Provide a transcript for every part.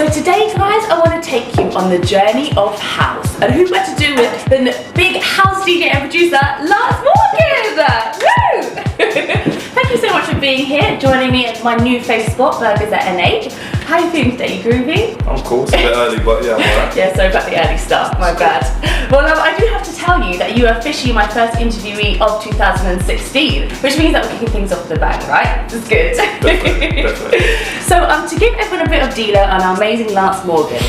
So today, guys, I want to take you on the journey of house. And who better to do with than big house DJ and producer, Lars Morgan! Woo! Thank you so much for being here, joining me at my new face spot, Burgers at NH. How are you feeling today? You groovy? I'm cool, it's a bit early, but yeah, I'm alright. Yeah, sorry about the early start, my bad. Well, I do have to tell you that you are officially my first interviewee of 2016, which means that we're kicking things off the bang, right? It's good. Definitely. So, to give everyone a bit of dealer on our amazing Lance Morgan,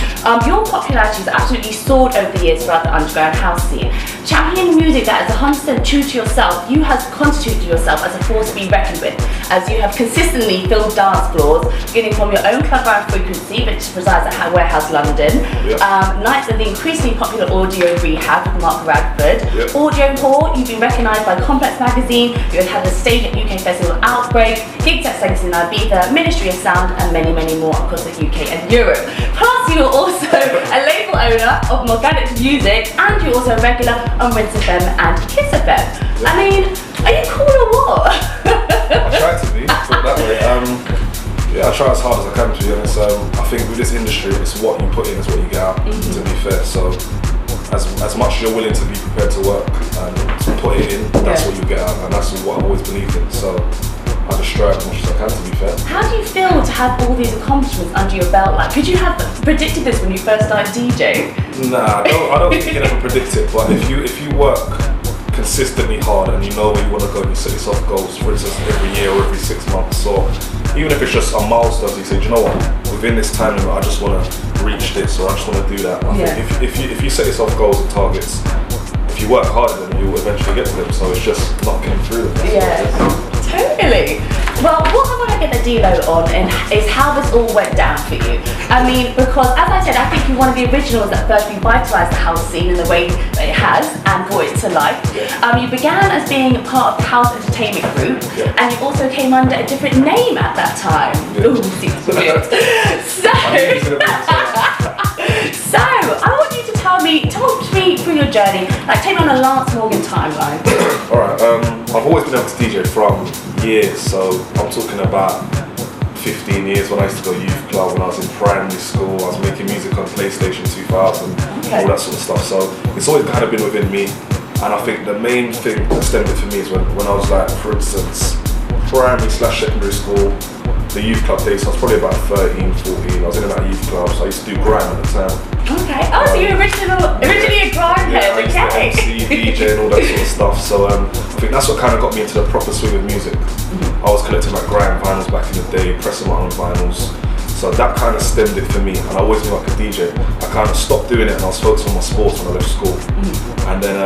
your popularity has absolutely soared over the years throughout the underground house scene. Championing music that is 100% true to yourself, you have constituted yourself as a force to be reckoned with, as you have consistently filled dance floors, beginning from your own club around Frequency, which resides at Warehouse London, nights at the increasingly popular Audio Rehab with Mark Radford, Audio Hall, you've been recognised by Complex Magazine, you have had a stage at UK Festival Outbreak, gigs at Sex in Ibiza, Ministry of Sound, and many, many more across the UK and Europe. Plus, you are also a label owner of Morganic Music, and you're also a regular on Rinse FM and Kiss FM. I mean, are you cool or what? I try to be, put it that way. Yeah, I try as hard as I can, to be honest. I think with this industry, it's what you put in is what you get out, to be fair. So as much as you're willing to be prepared to work and to put it in, that's what you get out, and that's what I've always believed in. So I just strive as much as I can, to be fair. How do you feel to have all these accomplishments under your belt? Like, could you have predicted this when you first started DJing? Nah, I don't think you can ever predict it, but if you work consistently hard and you know where you want to go, you set yourself goals, for instance, every year or every 6 months, so even if it's just a milestone, you say, do you know what, within this time limit I just want to reach this, or I just want to do that. I think if you set yourself goals and targets, if you work hard at them, you will eventually get to them, so it's just not getting through them. Yeah, totally. Well, what I want to get the dealo on is how this all went down for you. I mean, because as I said, I think you're one of the originals that first revitalised the house scene in the way that it has and brought it to life. You began as being part of the house entertainment group, and you also came under a different name at that time. Ooh, seems weird. So, I want you to talk to me through your journey, like take me on a Lance Morgan timeline. Alright, I've always been able to DJ from years, so I'm talking about 15 years when I used to go youth club, when I was in primary school, I was making music on PlayStation 2000, all that sort of stuff, so it's always kind of been within me, and I think the main thing that stemmed it for me is when I was like, for instance, primary/secondary school, the youth club days, so I was probably about 13, 14, I was in and out of youth clubs, so I used to do grime at the time. Okay, so you're originally a grime head, okay. MC, DJ and all that sort of stuff, so I think that's what kind of got me into the proper swing of music. I was collecting like grime vinyls back in the day, pressing my own vinyls, so that kind of stemmed it for me, and I always knew I could DJ. I kind of stopped doing it and I was focused on my sports when I left school. And then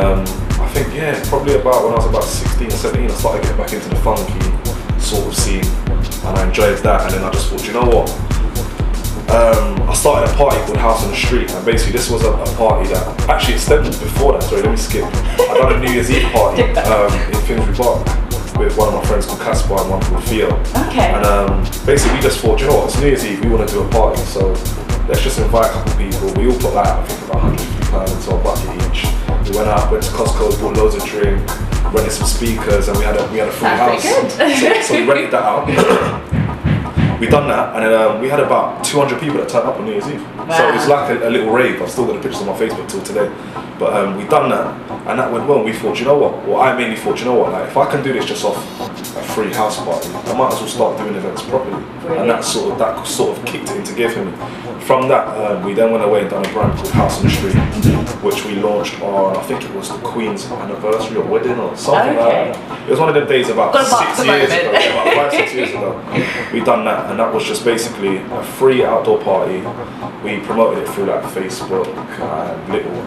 I think, probably about when I was about 16 or 17, I started getting back into the funky sort of scene, and I enjoyed that, and then I just thought, you know what? I started a party called House on the Street, and basically this was a party that actually extended before that. Sorry, let me skip. I done a New Year's Eve party in Finsbury Park with one of my friends called Caspar and one called Theo. And basically we just thought, you know what, it's New Year's Eve, we want to do a party, so let's just invite a couple people. We all put like, I think about £150 into a bucket each. We went out, went to Costco, bought loads of drink, rented some speakers, and we had a free house. So we rented that out. We done that, and then we had about 200 people that turned up on New Year's Eve. So it was like a little rave. I've still got the pictures on my Facebook till today. But we done that, and that went well. And we thought, you know what? Well, I mainly thought, you know what? Like, if I can do this just off a free house party, I might as well start doing events properly. And that sort of kicked it into gear for me. From that, we then went away and done a brand called House on the Street, which we launched on, I think it was the Queen's anniversary or wedding or something like that. It was one of them days about 6 years ago, about 5-6 years ago. We done that, and that was just basically a free outdoor party. We promoted it through like Facebook and little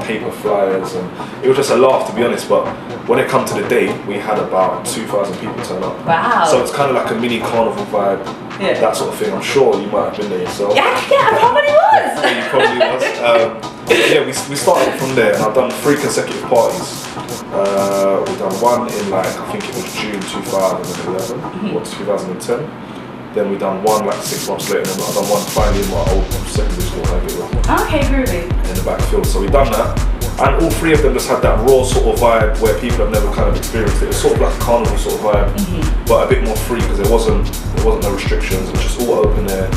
paper flyers, and it was just a laugh, to be honest. But when it come to the day, we had about 2,000 people turn up. Wow! So it's kind of like a mini carnival vibe, that sort of thing. I'm sure you might have been there yourself. Yeah, I probably was. You probably was. We started from there, and I've done 3 consecutive parties. We've done one in like, I think it was June 2011 or 2010. Then we done one like 6 months later, and I've done one finally in my old secondary school, I think it was. Okay, groovy. In the backfield. So we done that, and all 3 of them just had that raw sort of vibe where people have never kind of experienced it. It was sort of like a carnival sort of vibe, but a bit more free because there wasn't no restrictions. It was just all open air,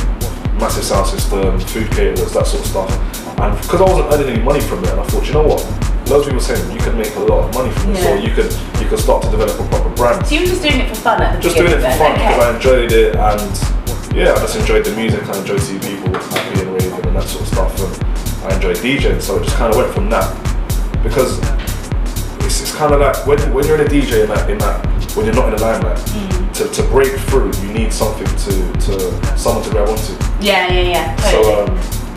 massive sound system, food caterers, that sort of stuff. And because I wasn't earning any money from it, and I thought, you know what? Loads of people were saying you could make a lot of money from this, or you could start to develop a proper brand. So you were just doing it for fun at the Just doing it beginning for fun then? because I enjoyed it, and I just enjoyed the music. I enjoyed seeing people happy and raving and that sort of stuff, and I enjoyed DJing. So it just kind of went from that, because it's kind of like when you're in a DJ in that when you're not in the limelight, to break through, you need something to someone to grab onto. Yeah. Totally. So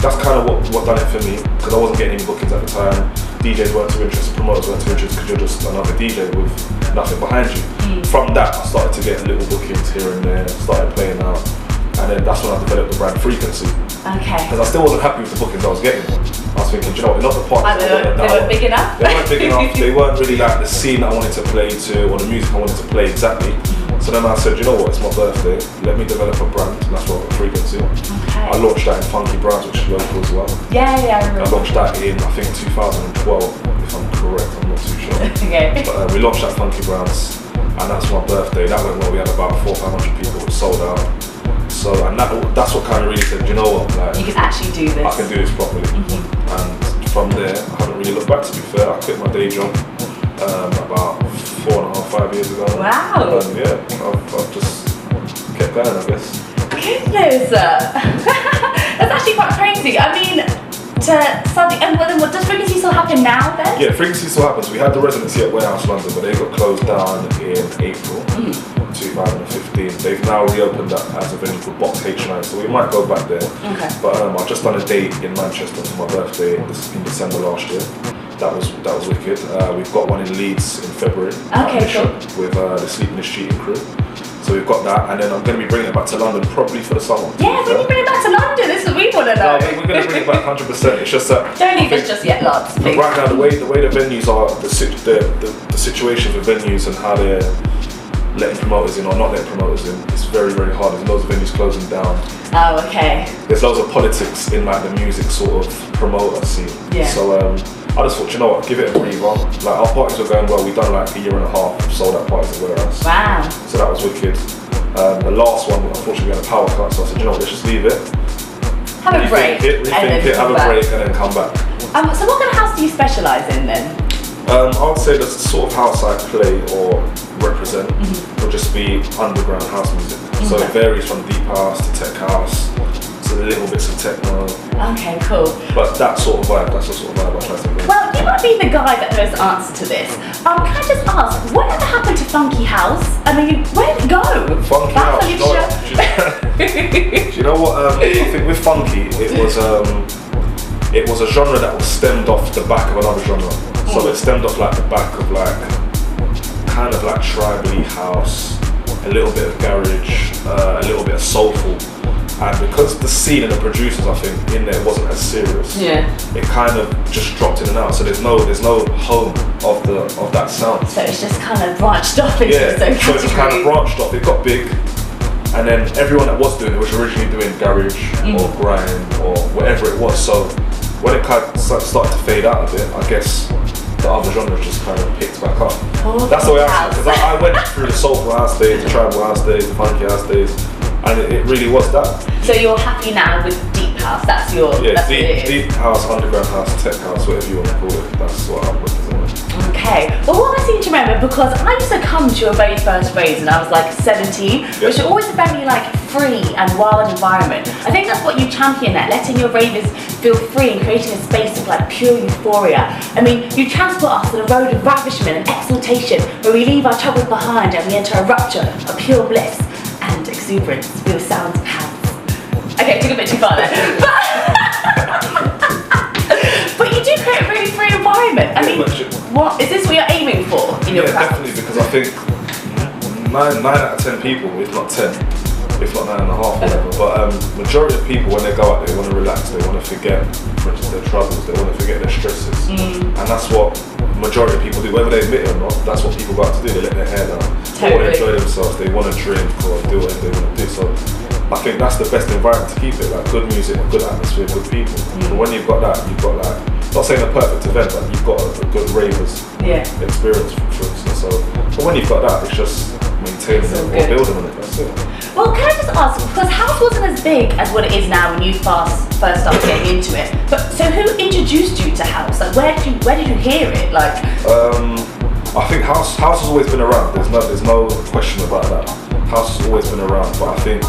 that's kind of what done it for me, because I wasn't getting any bookings at the time. DJs weren't too interested, promoters weren't too interested, because you're just another DJ with nothing behind you. From that, I started to get little bookings here and there, started playing out, and then that's when I developed the brand Frequency. Okay. Because I still wasn't happy with the bookings I was getting. I was thinking, do you know what, they're not the parties They weren't big enough? They weren't big enough, they weren't really like the scene that I wanted to play to, or the music I wanted to play exactly. So then I said, you know what, it's my birthday, let me develop a brand, and that's what I got Frequency. Okay. I launched that in Funky Brands, which is local as well. Yeah, I remember. I launched that in, I think, 2012, if I'm correct, I'm not too sure. Okay. But we launched that Funky Brands, and that's my birthday. That went well, we had about 400 or 500 people who sold out. So, and that's what kind of really said, you know what, like, you can actually do this. I can do this properly. And from there, I haven't really looked back, to be fair. I quit my day job about 4.5, 5 years ago. Wow. And I've just kept going, I guess. Goodness. That's actually quite crazy. I mean, to suddenly, and well, then what does Frequency still happen now then? Yeah, Frequency still happens. We had the residency at Warehouse London, but they got closed down in April 2015. They've now reopened that as a venue called Box H9, so we might go back there. Okay. But I've just done a date in Manchester for my birthday in December last year. That was wicked. We've got one in Leeds in February. Okay, cool. With the Sleeping is Cheating crew. So we've got that, and then I'm going to be bringing it back to London probably for the summer. Yeah, when you bring it back to London, this is what we want to know. No, we're going to bring it back 100%. It's just that. Don't leave us just yet, lads. Please. Right now, the way the venues are, the situations with venues and how they're letting promoters in or not letting promoters in, it's very, very hard. There's loads of venues closing down. Oh, okay. There's loads of politics in like the music sort of promoter scene. Yeah. So I just thought, you know what, give it a breather. Like our parties were going well. We've done like a year and a half sold out parties at Warehouse. Wow. So that was wicked. The last one, unfortunately, we had a power cut, so I said, you know what, let's just leave it. Have a break. Rethink it, have a break, and then come back. So what kind of house do you specialise in then? I would say the sort of house I play or represent would just be underground house music. So it varies from deep house to tech house to little bits of techno. Okay, cool. But that sort of vibe, that's the sort of vibe I try to bring. Well, you might be the guy that knows the answer to this. Can I just ask, whatever happened to Funky House? I mean, where did it go? Funky House, do you know what? I think with Funky, it was a genre that was stemmed off the back of another genre. So it stemmed off like the back of like, kind of like tribally house, a little bit of garage, a little bit of soulful. And because the scene and the producers, I think, in there wasn't as serious, it kind of just dropped in and out. So there's no home of that sound. So it's just kind of branched off into its own category. So it just kind of branched off. It got big, and then everyone that was doing it was originally doing garage or grime or whatever it was. So when it kind of started to fade out a bit, I guess the other genres just kind of picked back up. That's the way I see it, because I went through the soulful house days, the tribal house days, the funky house days. And it really was that. So you're happy now with deep house? That's your deep house, underground house, tech house, whatever you want to call it. That's what I'm representing. Okay. Well, what I seem to remember, because I used to come to your very first raves when I was like 17, which are always a very like free and wild environment. I think that's what you champion at, letting your ravers feel free and creating a space of like pure euphoria. I mean, you transport us on a road of ravishment and exaltation, where we leave our troubles behind and we enter a rupture of pure bliss and exuberance with sounds of house. Okay, took a bit too far there. But you do create a really free environment. I mean, what is this what you're aiming for in your practice? Definitely, because I think 9 out of 10 people, if not 10, if not 9.5, whatever, but majority of people when they go out, they want to relax, they want to forget, for instance, their troubles, they want to forget their stresses. And that's what majority of people do, whether they admit it or not. That's what people go out to do. They let their hair down. They want to enjoy themselves. They want to drink or do whatever they want to do. So I think that's the best environment to keep it. Like good music, good atmosphere, good people. But when you've got that, you've got like, not saying a perfect event, but you've got a good ravers experience, for instance. So, but when you've got that, it's just maintaining it or building on it. That's it. Well, can I just ask, because house wasn't as big as what it is now when you first started getting into it, but so who introduced you to house? Like, where did you hear it? Like, I think house has always been around. There's no question about that. House has always been around, but I think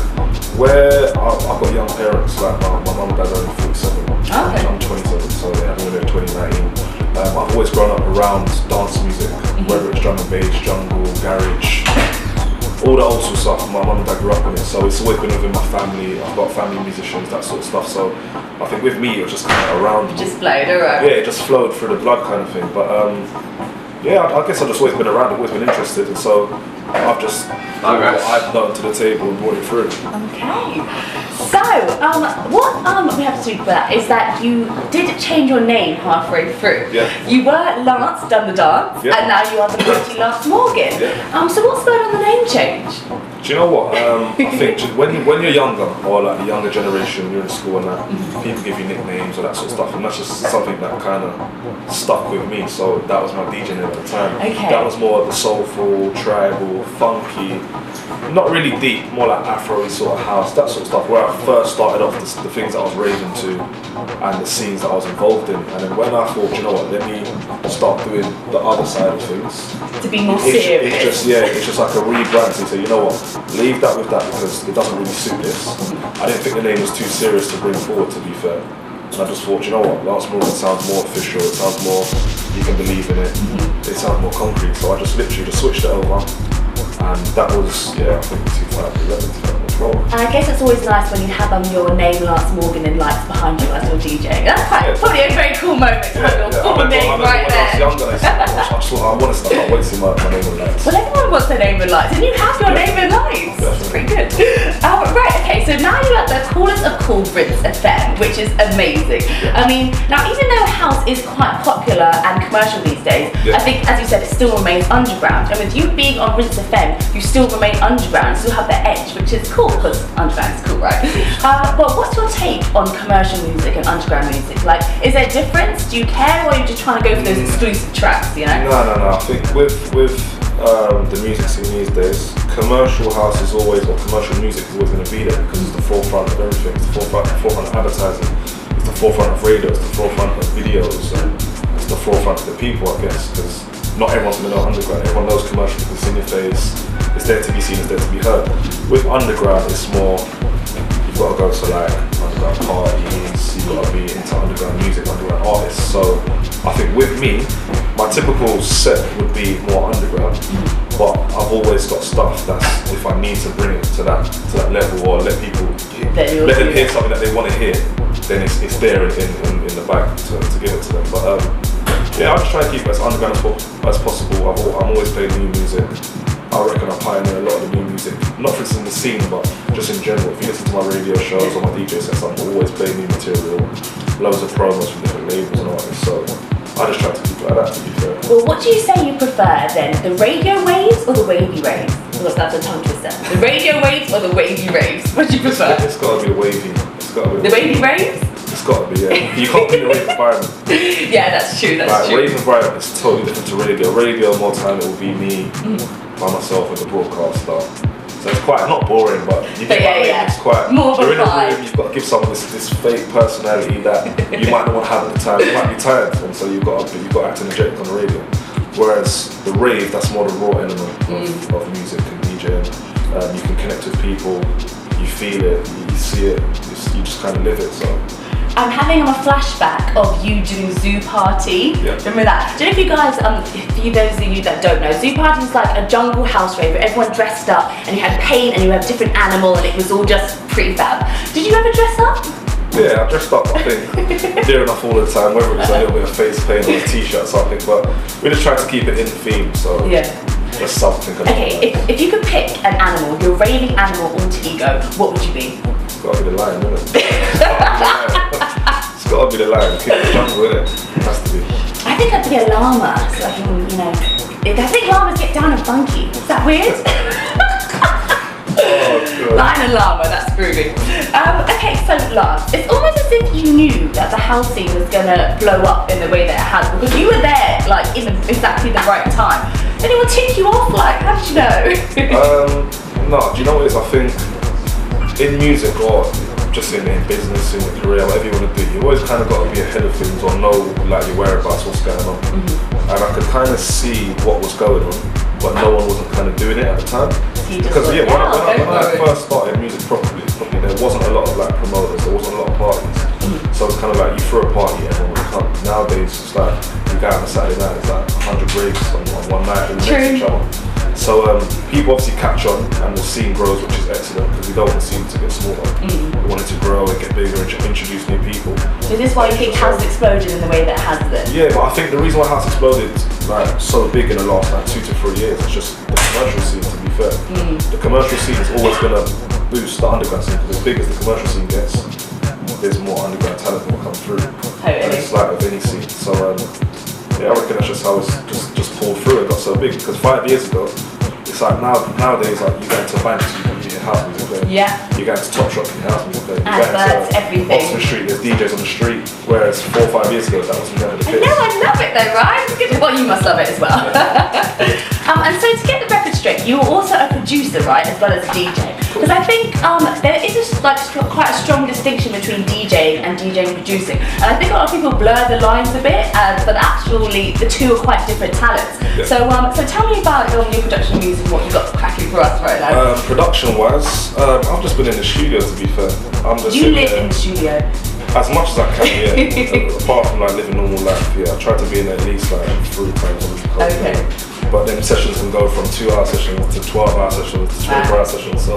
where I've got young parents, like my mum and dad are only 47. Okay. I'm 27, so they had me when they were 2019. I've always grown up around dance music, whether it's drum and bass, jungle, garage, all the old school stuff. My mum and dad grew up in it, so it's always been within my family. I've got family musicians, that sort of stuff. So I think with me, it was just kind of around. It just flowed around. Yeah, it just flowed through the blood kind of thing. But yeah, I guess I've just always been around, I've always been interested, and so I've just brought what I've done to the table and brought it through. Okay. So, what we have to speak about is that you did change your name halfway through. Yeah. You were Lance Done the Dance, Yeah. and now you are the mighty Lance Morgan. Yeah. So what's going on the name change? Do you know what? I think when you're younger, or like the younger generation, you're in school and that, people give you nicknames or that sort of stuff, and that's just something that kind of stuck with me. So that was my DJ name at the time. Okay. That was more the soulful, tribal, funky, not really deep, more like Afro-y sort of house, that sort of stuff. Where I first started off, the things that I was raving to, and the scenes that I was involved in. And then when I thought, you know what, let me start doing the other side of things. To be more serious. It's just like a rebrand. So you say, you know what, leave that with that because it doesn't really suit this. I didn't think the name was too serious to bring forward, to be fair. And I just thought, you know what, Lance Morgan sounds more official, it sounds more, you can believe in it, it sounds more concrete. So I just literally switched it over. And that was, I think 2011, 2012. And I guess it's always nice when you have your name Lance Morgan and lights behind you as you're DJing. That's probably a very cool moment to have your full name right there. When I was younger, I want to start, I want to see my name in lights. Well, everyone wants their name in lights, and you have your name in lights. That's pretty good. Right, okay, so now you're at the coolest of cool Rinse FM, which is amazing. I mean, now even though house is quite popular and commercial these days, I think, as you said, it still remains underground. And with you being on Rinse FM, you still remain underground, still have the edge, which is cool, because underground is cool, right? But what's your take on commercial music and underground music? Like, is there a difference? Do you care, or are you just trying to go for those exclusive tracks, you know? No. I think with the music scene these days, commercial house is always, or commercial music is always going to be there because it's the forefront of everything. It's the forefront of advertising. It's the forefront of radio. It's the forefront of videos. And it's the forefront of the people, I guess, because not everyone's going to know underground. Everyone knows commercial because it's in your face. It's there to be seen, it's there to be heard. With underground, it's more, you've got to go to like underground parties, you've got to be into underground music, underground artists. So I think with me, my typical set would be more underground, but I've always got stuff that's, if I need to bring it to that level, or let people let them hear something that they want to hear, then it's there in the bag to give it to them. But I just try to keep it as underground as possible. I'm always playing new music. I reckon I pioneer a lot of the new music, not for instance in the scene, but just in general. If you listen to my radio shows or my DJ sets, I'm always playing new material, loads of promos from different labels and artists. So I just try to keep it like that, to be fair. Well, what do you say you prefer then? The radio waves or the wavy raves? Because that's a tongue twister. The radio waves or the wavy raves? What do you prefer? It's got to be a wavy. The wavy raves? It's got to be, yeah. You can't be in a rave environment. Yeah, that's true. That's true. Rave environment is totally different to radio. Radio, more time, it will be me by myself with the broadcaster. So it's quite not boring, but you get what I mean. It's quite more you're in a vibe. room. You've got to give someone this fake personality that you might not want to have at the time. You might be tired, and so you've got to act energetic on the radio. Whereas the rave, that's more the raw element of music and DJing. You can connect with people. You feel it. You see it. You just kind of live it. So. I'm having a flashback of you doing Zoo Party. Yeah. Remember that? Do you know if you guys, for those of you that don't know, Zoo Party is like a jungle house rave where everyone dressed up and you had paint and you had a different animal and it was all just prefab. Did you ever dress up? Yeah, I dressed up, I think, near enough all the time, whether it was a little bit of face paint or a t-shirt or something, but we just tried to keep it in theme, so just something. Okay, if you could pick an animal, your raving animal alter ego, what would you be? It's got to be the lion, isn't it? It's got to be the lion. Keep the jungle, innit? It has to be. I think I'd be a llama, so I can, I think llamas get down and funky. Is that weird? Lion and llama, that's groovy. Okay, so Lance, it's almost as if you knew that the house scene was going to blow up in the way that it has, because you were there, like, in exactly the right time. Anyone tick you off? Like, how did much you know? No, do you know what it is? I think in music or just in business, in your career, whatever you want to do, you always kind of got to be ahead of things or know like your whereabouts, what's going on. And I could kind of see what was going on, but no one wasn't kind of doing it at the time. Because when I first started music properly, there wasn't a lot of like promoters, there wasn't a lot of parties. So it's kind of like you throw a party and everyone would come. Nowadays it's like you go out on a Saturday night, it's like 100 raves on one night and next each other. So people obviously catch on and the scene grows, which is excellent because we don't want the scene to get smaller. We want it to grow and get bigger and introduce new people. So this is why you think house exploded in the way that it has then? Yeah, but I think the reason why house exploded like so big in the last like 2 to 3 years is just the commercial scene, to be fair. The commercial scene is always going to boost the underground scene because as big as the commercial scene gets, there's more underground talent that will come through. Totally. And it's like with any scene. So yeah, I reckon that's just how it's just pulled through and got so big. Because 5 years ago, it's like nowadays like you go into banks, you can get house music playing. Yeah. You go into Top Shop, you get house music playing. Adverts, everything. Oxford Street, there's DJs on the street. Whereas 4 or 5 years ago, that was never the case. No, I love it though, right? It's good. Well, you must love it as well. And so to get the record straight, you were also a producer, right, as well as a DJ. Because I think there is quite a strong distinction between DJing and DJing and producing. And I think a lot of people blur the lines a bit, but actually the two are quite different talents. Yeah. So tell me about your new production music and what you've got cracking for us right now. Production-wise, I've just been in the studio, to be fair. You live in the studio? As much as I can, yeah. Apart from like living normal life, yeah. I try to be in at least like 3 times a week. Okay. But then sessions can go from 2-hour sessions to 12-hour sessions to 24-hour sessions. So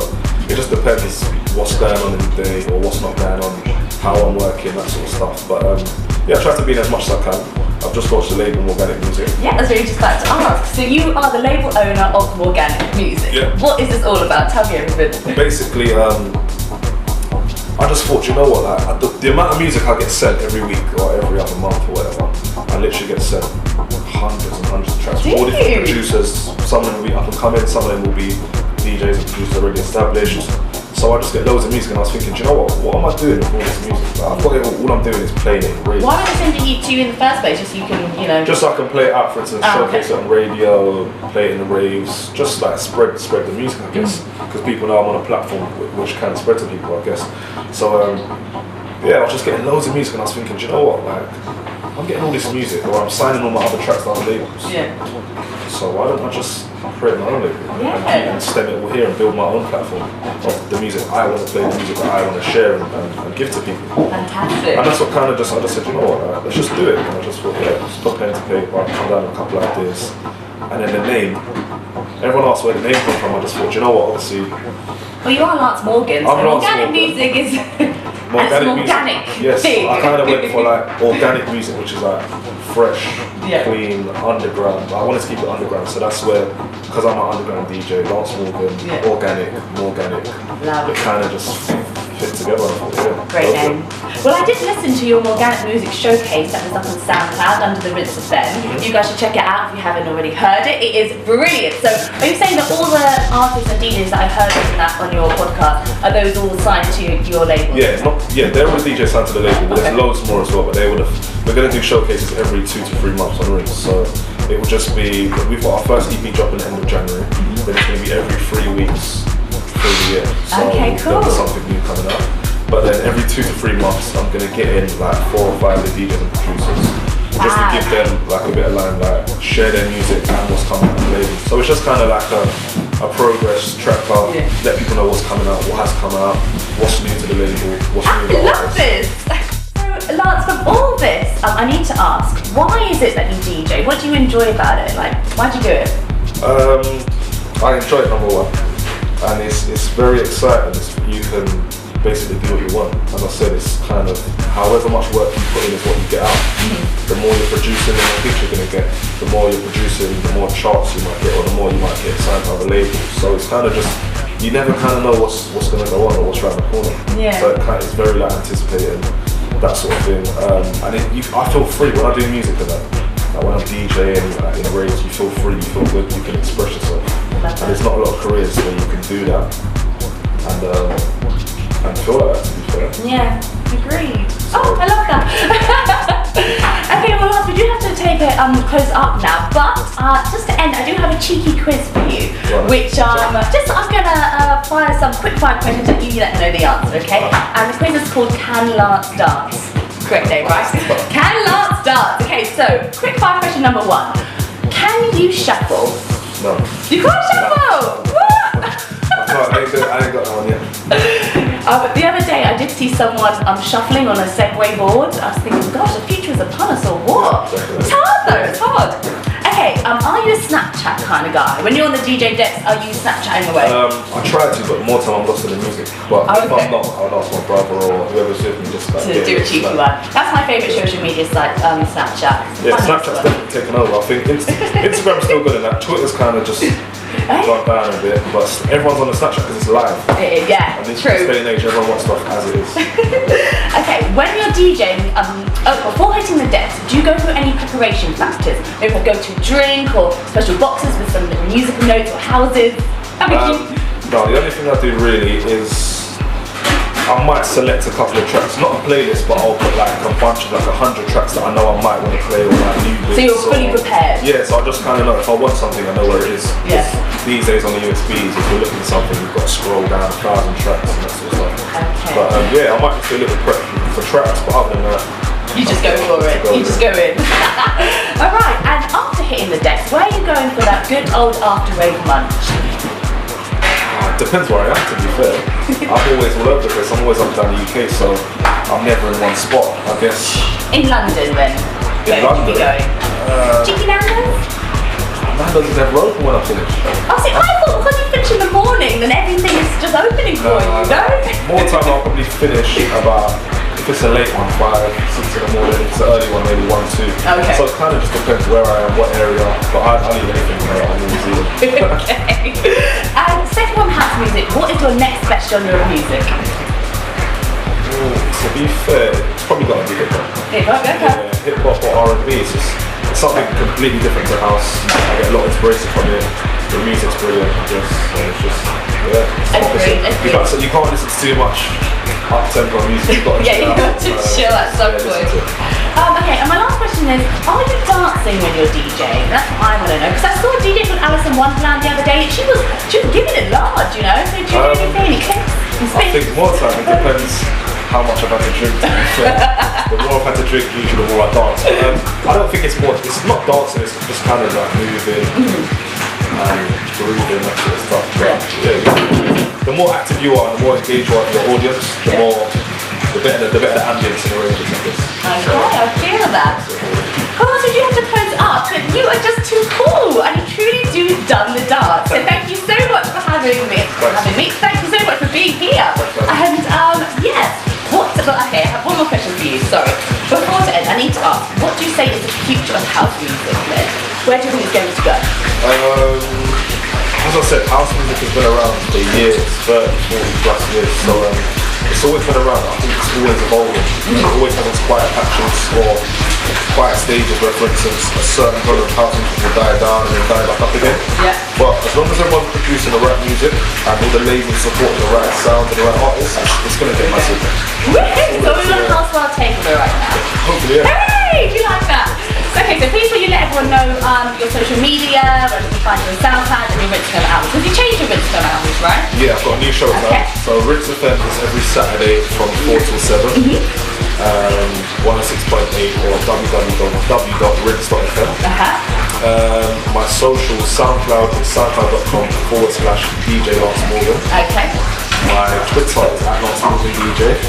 it just depends what's going on in the day or what's not going on, how I'm working, that sort of stuff. But yeah, I try to be in as much as I can. I've just launched the label Morganic Music. Yeah, that's what you just like to ask. So you are the label owner of Morganic Music. Yeah. What is this all about? Tell me everything. Basically, I just thought, you know what, like, the amount of music I get sent every week or every other month or whatever, I literally get sent hundreds and hundreds of tracks. All different producers, some of them will be up and coming, some of them will be DJs and producers already established. So I just get loads of music and I was thinking, do you know what am I doing with all this music? Like, I've got it all I'm doing is playing it in radio. Why would I send it to you in the first place? Just so you can, you know... Just so I can play it out, for instance, showcase it on radio, play it in the raves, just like spread the music, I guess. Because people know I'm on a platform which can spread to people, I guess. So yeah, I was just getting loads of music and I was thinking, do you know what, like, I'm getting all this music or I'm signing all my other tracks to other labels. Yeah. So why don't I just create my own label and stem it all here and build my own platform of the music I want to play, the music that I want to share and give to people. Fantastic. And that's what kind of I just said, you know what, let's just do it. And I just thought, yeah, just put pen to paper, come down with a couple of ideas. And then the name, everyone asked where the name came from, I just thought, you know what, obviously. Well, you are Lance Morgan, so Morganic Music is... Organic music. Yes, I kind of went for like organic music, which is like fresh, clean, underground. I wanted to keep it underground, so that's where, because I'm an underground DJ, Lance Morgan, organic, it kind of just fit together. Great name. Well, I did listen to your Morganic Music showcase that was up on SoundCloud under the Rinse of Ben. You guys should check it out if you haven't already heard it. It is brilliant. So, are you saying that all the artists and DJs that I heard on your podcast are those all signed to your label? Yeah, they're all DJ signed to the label. There's loads more as well, but we're going to do showcases every 2 to 3 months on Rinse. So it will just be, we've got our first EP drop in the end of January. Then it's going to be every 3 weeks through the year. So there'll be something new coming up. But then every 2 to 3 months, I'm going to get in like 4 or 5 of the DJs and producers. Just to give them like a bit of limelight, share their music and what's coming out of the label. So it's just kind of like a progress tracker, let people know what's coming out, what has come out, what's new to the label, what's new to the I love this! So Lance, from all this, I need to ask, why is it that you DJ? What do you enjoy about it? Like, why do you do it? I enjoy it, number one. And it's very exciting. You can basically do what you want. As I said, it's kind of however much work you put in is what you get out. The more you're producing, the more gigs you're going to get. The more you're producing, the more charts you might get, or the more you might get signed to other labels. So it's kind of just, you never kind of know what's going to go on or what's around the corner. So it's very like anticipating, that sort of thing. And I feel free when I do music for that. Like when I'm DJing in a raves, you feel free, you feel good, you can express yourself. And there's not a lot of careers where you can do that and feel like that, to be fair. Yeah, agreed. Oh, I love that. Okay, well, Lance, we do have to take it close up now, but just to end, I do have a cheeky quiz for you. which I'm gonna fire some quick fire questions and you let me know the answer, okay? And the quiz is called Can Lance Dance? Great name, right? Can Lance dance? Okay, so quick fire question number 1. Can you shuffle? No. You can't shuffle! No. I ain't got that one yet. The other day I did see someone shuffling on a Segway board. I was thinking, gosh, the future is upon us or what? It's hard though, it's hard. Okay, are you a Snapchat kind of guy? When you're on the DJ decks, are you Snapchatting away? I try to, but more time I'm lost in the music. But if I'm not, I'll ask my brother or whoever's with me just like, to do a cheeky one. That's my favourite social media site, Snapchat. Yeah, Snapchat's definitely taken over. I think Instagram's still good in that. Twitter's kind of just gone down a bit, but everyone's on the Snapchat because it's live. Yeah, and this true. day and age, everyone wants stuff as it is. Okay, when you're DJing, before hitting the decks, do you go through any preparation factors? Maybe go to drink or special boxes with some musical notes or houses? No, the only thing I do really is I might select a couple of tracks, not a playlist, but I'll put like a bunch of like 100 tracks that I know I might want to play or like new bits. So you're fully prepared? Yeah, so I just kind of know if I want something, I know where it is. Yeah. These days on the USBs, if you're looking for something, you've got to scroll down 1,000 tracks and that sort of stuff. Okay. But yeah, I might just do a little prep for tracks, but other than that, you just go for it. You just go in. Alright, and after hitting the decks, where are you going for that good old after rave lunch? Depends where I am, to be fair. I'm always all over the place. I'm always up and down the UK, so I'm never in one spot, I guess. In London, then? In London? Cheeky Nando's? Nando's is never open when I finish. Oh, see, I thought because you finish in the morning, then everything is just opening for you, no? More time I'll probably finish about, if it's a late one, 5, 6 in the morning. If it's an early one, maybe 1, 2. Okay. So it kind of just depends where I am, what area, but I'll eat anything there. I'm New Zealand. Okay. And second one, house music. What is your next best genre of music? To be fair, it's probably got to be hip-hop. Hip-hop, okay. Yeah, hip-hop or R&B. It's something completely different to house. I get a lot of inspiration from it. The music's brilliant, I guess. So it's just, you can't listen to too much up-tempo music. You've got to chill at some point. Okay, and my last question is, are you dancing when you're DJing? That's what I want to know. Because I saw a DJ called Alison Wonderland the other day. She was giving it large, you know? So do you do anything? Any clips? I think more time, it depends how much I've had to drink, to be fair. The more I've had to drink, usually the more I dance. I don't think it's not dancing, it's just kind of like moving and grooving, that sort of stuff. But yeah, the more active you are and the more engaged you are with your audience, the better the ambience and arrangements like this. Okay, I feel that. Oh, so you have to pose up, but you are just too cool, and you truly do done the dance. So thank you so much for having me. Thank you so much for being here. And yes, okay, I have one more question for you. Sorry. Before to end, I need to ask, what do you say is the future of house music? Where do you think it's going to go? As I said, house music has been around for years, 30, 40 plus years. So it's always been around. I think it's always evolving. It always has its quiet patches or quiet stages where, for instance, a certain genre of house music will die down and then die back up again. Yeah. But as long as everyone's producing the right music and all the labels supporting the right sound and the right artists, it's going to get massive. Woohoo! So we're on House World Takeover right now. Hopefully, yeah. Hey! Do you like that? Okay, so please will you let everyone know your social media, where you can find you on SoundCloud and your Rinse albums. Because you changed your Rinse albums, right? Yeah, I've got a new show now. So Rinse FM is every Saturday from 4 till 7. 106.8 or www.rinse.fm. My social SoundCloud is soundcloud.com/DJ Lance Morgan. Okay. My Twitter is @Lance Morgan DJ.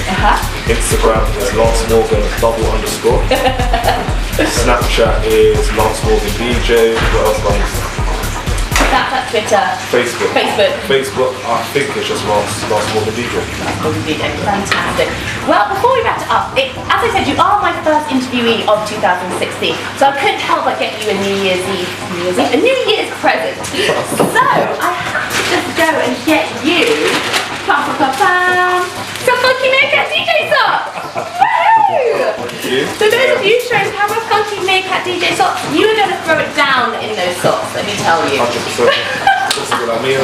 Instagram is Lance Morgan _. Snapchat is Lance Morgan DJ. What else do I use? Snapchat, Twitter, Facebook, I think it's just Lance Morgan DJ. Lance Morgan DJ, fantastic. Well, before we wrap it up, as I said, you are my first interviewee of 2016, so I couldn't help but get you a New Year's present. So I have to just go and get you some Funky Meerkat DJ socks. Woohoo! So those of you showing how a Funky Meerkat DJ socks, you are going to throw it down in those socks, let me tell you. 100%. That's what I mean.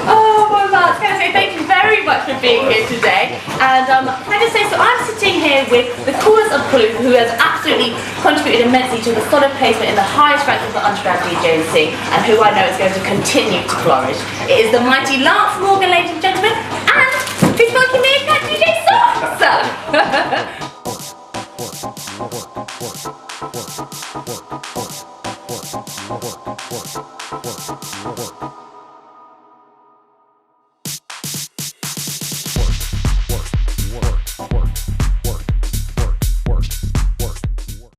Oh my God, can I say thank you very much for being here today. And can I just say, so I'm sitting here with the coolest of cool who has absolutely absolutely contributed immensely to the solid placement in the highest ranks of the underground DJ scene, and who I know is going to continue to flourish. It is the mighty Lance Morgan, ladies and gentlemen, and his funky meerkat DJ Sauce!